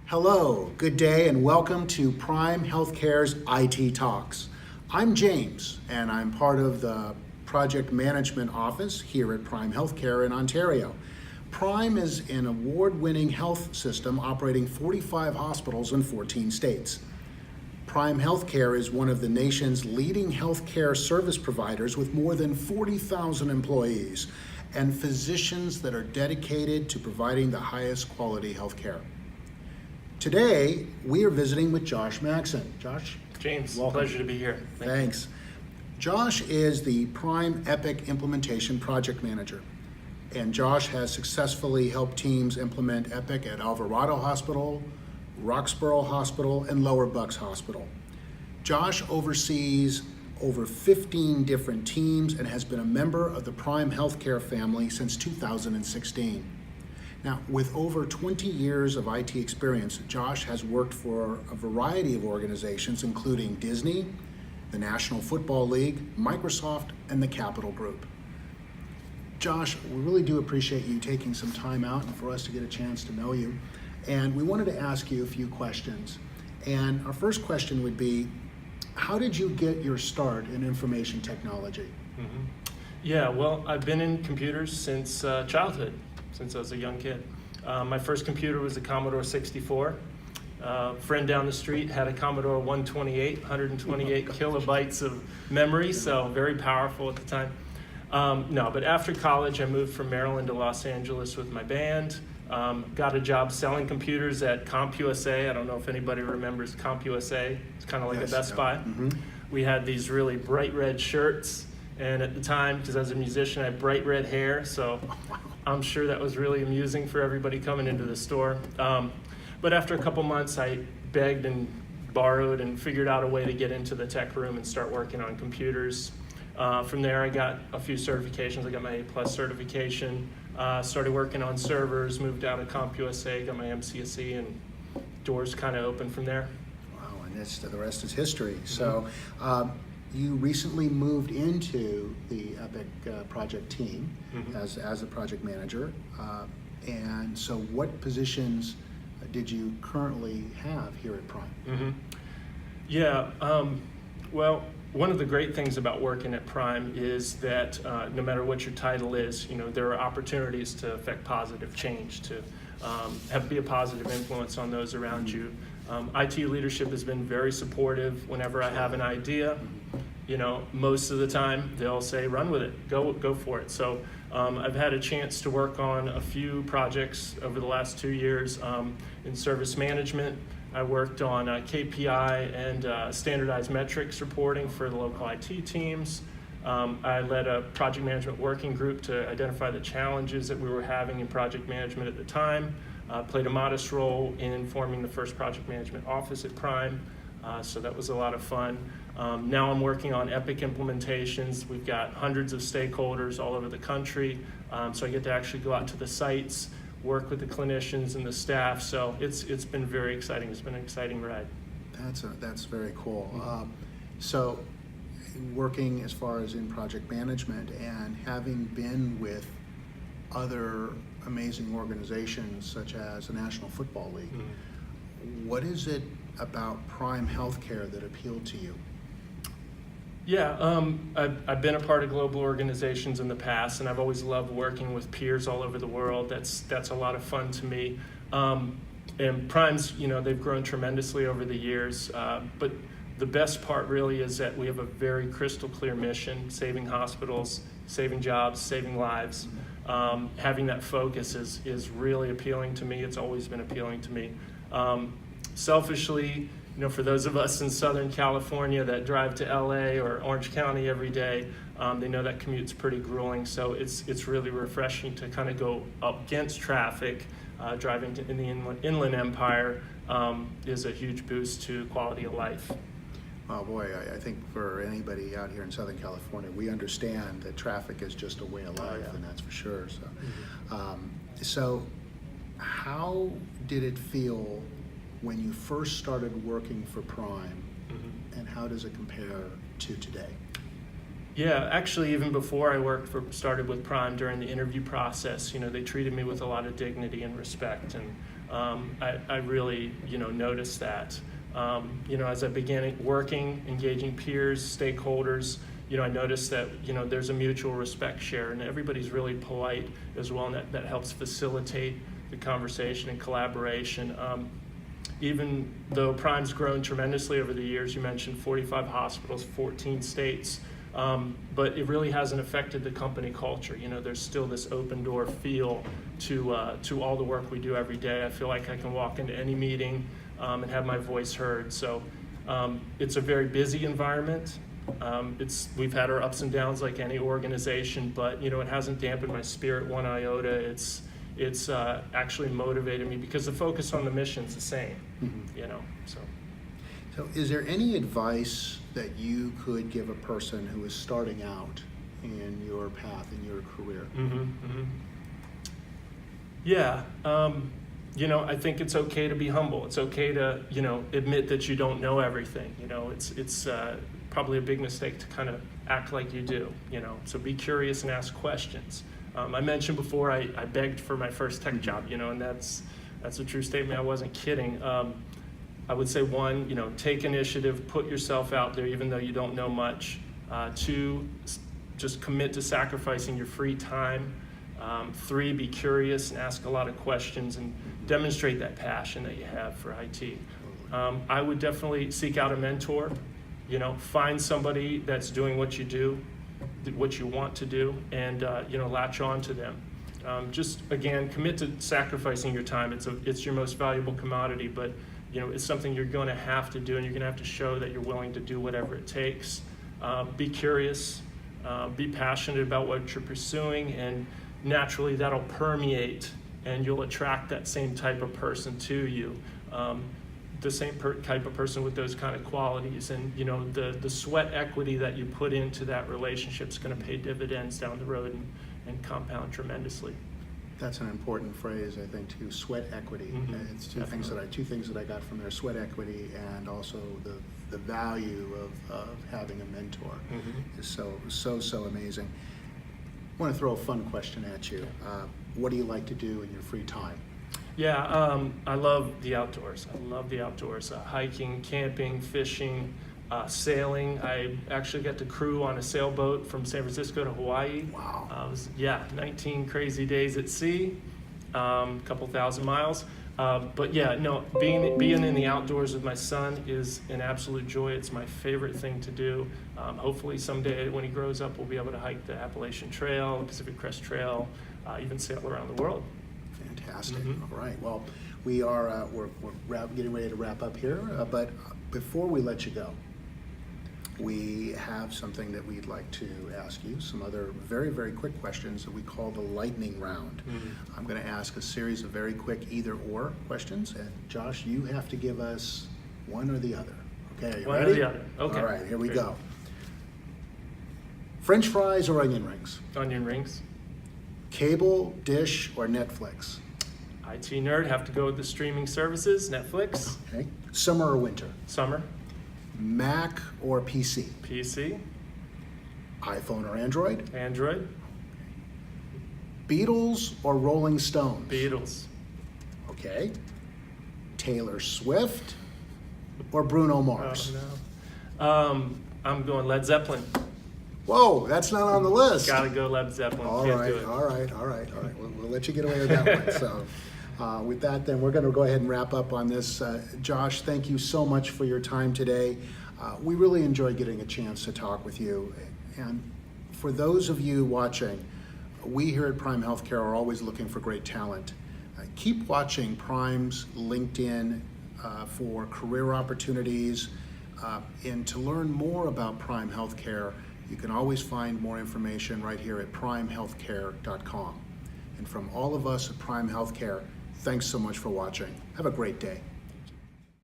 Hello, good day, and welcome to Prime Healthcare's IT Talks. I'm James, and I'm part of the Project Management Office here at Prime Healthcare in Ontario. Prime is an award-winning health system operating 45 hospitals in 14 states. Prime Healthcare is one of the nation's leading healthcare service providers with more than 40,000 employees and physicians that are dedicated to providing the highest quality healthcare. Today, we are visiting with Josh Maxson. Josh? James, welcome. Pleasure to be here. Thanks. Josh is the Prime Epic Implementation Project Manager, and Josh has successfully helped teams implement Epic at Alvarado Hospital, Roxborough Hospital, and Lower Bucks Hospital. Josh oversees over 15 different teams and has been a member of the Prime Healthcare family since 2016. Now, with over 20 years of IT experience, Josh has worked for a variety of organizations, including Disney, the National Football League, Microsoft, and the Capital Group. Josh, we really do appreciate you taking some time out and for us to get a chance to know you. And we wanted to ask you a few questions. And our first question would be, how did you get your start in information technology? Yeah, well, I've been in computers since childhood, since I was a young kid. My first computer was a Commodore 64. A friend down the street had a Commodore 128, 128 kilobytes of memory, so very powerful at the time. But after college, I moved from Maryland to Los Angeles with my band. Got a job selling computers at CompUSA. I don't know if anybody remembers CompUSA. It's kind of like a Best Buy. Mm-hmm. We had these really bright red shirts, and at the time, because I was a musician, I had bright red hair, so I'm sure that was really amusing for everybody coming into the store. But after a couple months, I begged and borrowed and figured out a way to get into the tech room and start working on computers. From there, I got a few certifications. I got my A+ certification, started working on servers, moved out of CompUSA, got my MCSE, and doors kind of opened from there. Wow, and the rest is history. So you recently moved into the Epic project team as a project manager. And so what positions did you currently have here at Prime? Well, one of the great things about working at Prime is that no matter what your title is, there are opportunities to affect positive change, to be a positive influence on those around you. IT leadership has been very supportive. Whenever I have an idea, most of the time they'll say, run with it, go for it. So I've had a chance to work on a few projects over the last 2 years in service management. I worked on KPI and standardized metrics reporting for the local IT teams. I led a project management working group to identify the challenges that we were having in project management at the time. Played a modest role in forming the first project management office at Prime, so that was a lot of fun. Now I'm working on Epic implementations. We've got hundreds of stakeholders all over the country, so I get to actually go out to the sites, work with the clinicians and the staff, so it's been very exciting. It's been an exciting ride. That's very cool. So working as far as in project management and having been with other amazing organizations such as the National Football League, what is it about Prime Healthcare that appealed to you? Yeah, I've been a part of global organizations in the past, and I've always loved working with peers all over the world. That's a lot of fun to me. And Prime's, they've grown tremendously over the years, but the best part really is that we have a very crystal clear mission: saving hospitals, saving jobs, saving lives. Having that focus is really appealing to me. It's always been appealing to me. Selfishly, for those of us in Southern California that drive to LA or Orange County every day, they know that commute's pretty grueling. So it's really refreshing to kind of go up against traffic. Driving in the Inland Empire is a huge boost to quality of life. Oh boy, I think for anybody out here in Southern California, we understand that traffic is just a way of life, and that's for sure. So, so how did it feel when you first started working for Prime, and how does it compare to today? Yeah, actually, even before I started with Prime, during the interview process, they treated me with a lot of dignity and respect, and I really, noticed that. As I began working, engaging peers, stakeholders, I noticed that, there's a mutual respect share, and everybody's really polite as well, and that helps facilitate the conversation and collaboration. Even though Prime's grown tremendously over the years, you mentioned 45 hospitals, 14 states, but it really hasn't affected the company culture. There's still this open door feel to all the work we do every day. I feel like I can walk into any meeting and have my voice heard. So it's a very busy environment. We've had our ups and downs like any organization, but it hasn't dampened my spirit one iota. It's actually motivated me because the focus on the mission's the same. So is there any advice that you could give a person who is starting out in your path, in your career? Yeah. I think it's okay to be humble. It's okay to, admit that you don't know everything. It's probably a big mistake to kind of act like you do, So be curious and ask questions. I mentioned before I begged for my first tech job, and that's a true statement. I wasn't kidding. I would say 1, take initiative, put yourself out there even though you don't know much. 2, just commit to sacrificing your free time. 3, be curious and ask a lot of questions and demonstrate that passion that you have for IT. I would definitely seek out a mentor, find somebody that's doing what you do, what you want to do, and latch on to them. Just again, commit to sacrificing your time. It's your most valuable commodity, but it's something you're going to have to do, and you're going to have to show that you're willing to do whatever it takes. Be curious, be passionate about what you're pursuing, and naturally that'll permeate, and you'll attract that same type of person to you. The same type of person with those kind of qualities, and the sweat equity that you put into that relationship is going to pay dividends down the road and compound tremendously. That's an important phrase, I think, too. Sweat equity. It's two things that I got from there: sweat equity, and also the value of having a mentor is so amazing. I want to throw a fun question at you. What do you like to do in your free time? Yeah, I love the outdoors. Hiking, camping, fishing, sailing. I actually got to crew on a sailboat from San Francisco to Hawaii. Wow. 19 crazy days at sea, couple thousand miles. But yeah, no, being in the outdoors with my son is an absolute joy. It's my favorite thing to do. Hopefully someday when he grows up, we'll be able to hike the Appalachian Trail, the Pacific Crest Trail, even sail around the world. Fantastic. All right. Well, we are we're getting ready to wrap up here, but before we let you go, we have something that we'd like to ask you, some other very, very quick questions that we call the lightning round. I'm going to ask a series of very quick either-or questions, and Josh, you have to give us one or the other. Okay, are you One ready? or the other. Okay. All right, here we go. French fries or onion rings? Onion rings. Cable, dish, or Netflix? IT nerd, have to go with the streaming services, Netflix. Okay. Summer or winter? Summer. Mac or PC? PC. iPhone or Android? Android. Beatles or Rolling Stones? Beatles. Okay. Taylor Swift or Bruno Mars? Oh, no. I'm going Led Zeppelin. Whoa, that's not on the list. Gotta go Led Zeppelin. All Can't right, do it. all right. We'll let you get away with that one. So, with that, then we're going to go ahead and wrap up on this. Josh, thank you so much for your time today. We really enjoyed getting a chance to talk with you. And for those of you watching, we here at Prime Healthcare are always looking for great talent. Keep watching Prime's LinkedIn for career opportunities. And to learn more about Prime Healthcare, you can always find more information right here at primehealthcare.com. And from all of us at Prime Healthcare, thanks so much for watching. Have a great day.